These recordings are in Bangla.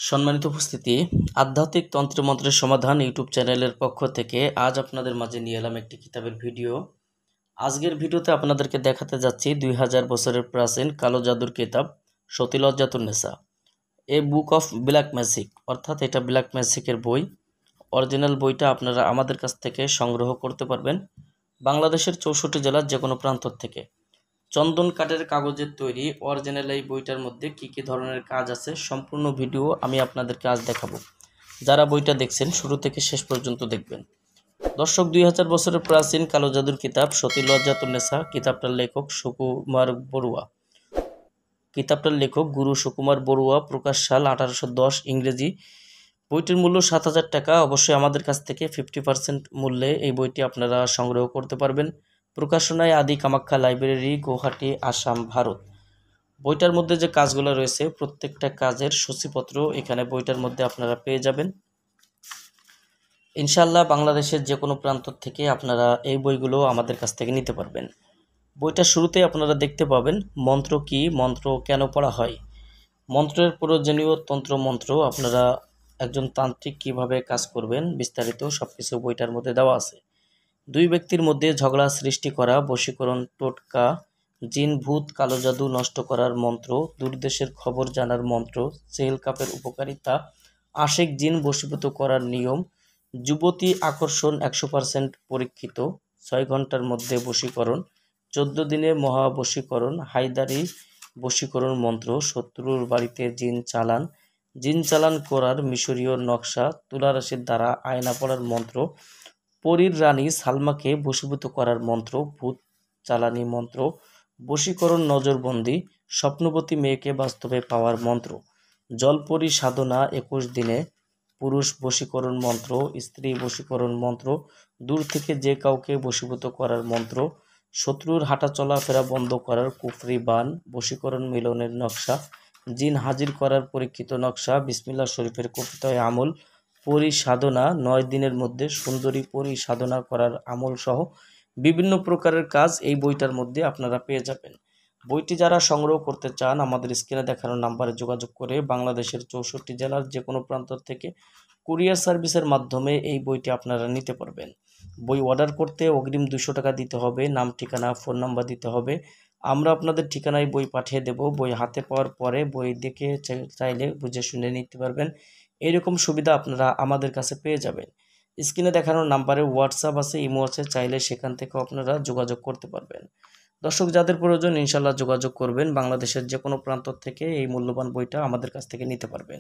সম্মানিত উপস্থিতি, আধ্যাত্মিক তন্ত্রমন্ত্রের সমাধান ইউটিউব চ্যানেলের পক্ষ থেকে আজ আপনাদের মাঝে নিয়ে এলাম একটি কিতাবের ভিডিও। আজকের ভিডিওতে আপনাদেরকে দেখাতে যাচ্ছি 2000 বছরের প্রাচীন কালো জাদুর কিতাব সতীলজ্জাতুন্নেসা, এ বুক অফ ব্ল্যাক ম্যাজিক। অর্থাৎ এটা ব্ল্যাক ম্যাজিকের বই। অরিজিনাল বইটা আপনারা আমাদের কাছ থেকে সংগ্রহ করতে পারবেন বাংলাদেশের 64 জেলার যে কোনো প্রান্ত থেকে। চন্দন কাঠের কাগজের তৈরি অরিজিনাল এই বইটার মধ্যে কী কী ধরনের কাজ আছে সম্পূর্ণ ভিডিও আমি আপনাদেরকে আজ দেখাবো। যারা বইটা দেখছেন শুরু থেকে শেষ পর্যন্ত দেখবেন। দর্শক, 2000 বছরের প্রাচীন কালো জাদুর কিতাব সতীলজ্জাতুন্নেসা, কিতাবটার লেখক সুকুমার বড়ুয়া। কিতাবটার লেখক গুরু সুকুমার বড়ুয়া। প্রকাশ সাল 1810 ইংরেজি। বইটির মূল্য 7000 টাকা। অবশ্যই আমাদের কাছ থেকে 50% মূল্যে এই বইটি আপনারা সংগ্রহ করতে পারবেন। প্রকাশনায় আদি কামাখ্যা লাইব্রেরি, গুয়াহাটি, আসাম, ভারত। বইটার মধ্যে যে কাজগুলো রয়েছে প্রত্যেকটা কাজের সূচিপত্র এখানে বইটার মধ্যে আপনারা পেয়ে যাবেন। ইনশাআল্লাহ বাংলাদেশের যে কোনো প্রান্ত থেকে আপনারা এই বইগুলো আমাদের কাছ থেকে নিতে পারবেন। বইটা শুরুতেই আপনারা দেখতে পাবেন মন্ত্র কি, মন্ত্র কেন পড়া হয়, মন্ত্রের প্রয়োজনীয় তন্ত্রমন্ত্র, আপনারা একজন তান্ত্রিক কিভাবে কাজ করবেন, বিস্তারিত সবকিছু বইটার মধ্যে দেওয়া আছে। দুই ব্যক্তির মধ্যে ঝগড়া সৃষ্টি করা, বশীকরণ, টোটকা, জিন ভূত, কালো জাদু নষ্ট করার মন্ত্র, দূরদেশের খবর জানার মন্ত্র, সেল কাপের উপকারিতা, আশেক জিন বশীভূত করার নিয়ম, যুবতী আকর্ষণ 100% পরীক্ষিত, 6 ঘন্টার মধ্যে বশীকরণ, 14 দিনে মহাবশীকরণ, হায়দারি বশীকরণ মন্ত্র, শত্রুর বাড়িতে জিন চালান করার মিশরীয় নকশা, তুলারাশির দ্বারা আয়না পড়ার মন্ত্র, পরীর রানী সালমাকে বশীভূত করার মন্ত্র, ভূত চালানি মন্ত্র, বশীকরণ নজরবন্দি, স্বপ্নবতী মেয়েকে বাস্তবে পাওয়ার মন্ত্র, জলপরী সাধনা 21 দিনে, পুরুষ বশীকরণ মন্ত্র, স্ত্রী বশীকরণ মন্ত্র, দূর থেকে যে কাউকে বশীভূত করার মন্ত্র, শত্রুর হাঁটা চলাফেরা বন্ধ করার কুফরি বান, বশীকরণ মিলনের নকশা, জিন হাজির করার পরীক্ষিত নকশা, বিসমিল্লাহ শরীফের কবিতায় আমল, পরি সাধনা 9 দিনের মধ্যে সুন্দরী পরি সাধনা করার আমল সহ বিভিন্ন প্রকারের কাজ এই বইটার মধ্যে আপনারা পেয়ে যাবেন। বইটি যারা সংগ্রহ করতে চান আমাদের স্ক্রিনে দেখানো নাম্বারে যোগাযোগ করে বাংলাদেশের 64 জেলার যে কোনো প্রান্ত থেকে কুরিয়ার সার্ভিসের মাধ্যমে এই বইটি আপনারা নিতে পারবেন। বই অর্ডার করতে অগ্রিম 200 টাকা দিতে হবে, নাম, ঠিকানা, ফোন নাম্বার দিতে হবে। আমরা আপনাদের ঠিকানায় বই পাঠিয়ে দেব। বই হাতে পাওয়ার পরে বই দেখে চাইলে বুঝে শুনে নিতে পারবেন। এইরকম সুবিধা আপনারা আমাদের কাছে পেয়ে যাবেন। স্ক্রিনে দেখানো নাম্বারে হোয়াটসঅ্যাপ আছে, ইমো আছে, চাইলে সেখান থেকেও আপনারা যোগাযোগ করতে পারবেন। দর্শক, যাদের প্রয়োজন ইনশাল্লাহ যোগাযোগ করবেন। বাংলাদেশের যে কোনো প্রান্ত থেকে এই মূল্যবান বইটা আমাদের কাছ থেকে নিতে পারবেন।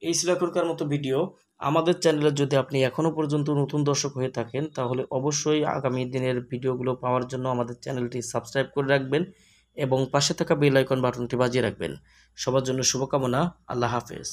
এই ছিল এখনকার মতো ভিডিও। আমাদের চ্যানেলে যদি আপনি এখনও পর্যন্ত নতুন দর্শক হয়ে থাকেন তাহলে অবশ্যই আগামী দিনের ভিডিওগুলো পাওয়ার জন্য আমাদের চ্যানেলটি সাবস্ক্রাইব করে রাখবেন এবং পাশে থাকা বেল আইকন বাটনটি বাজিয়ে রাখবেন। সবার জন্য শুভকামনা। আল্লাহ হাফেজ।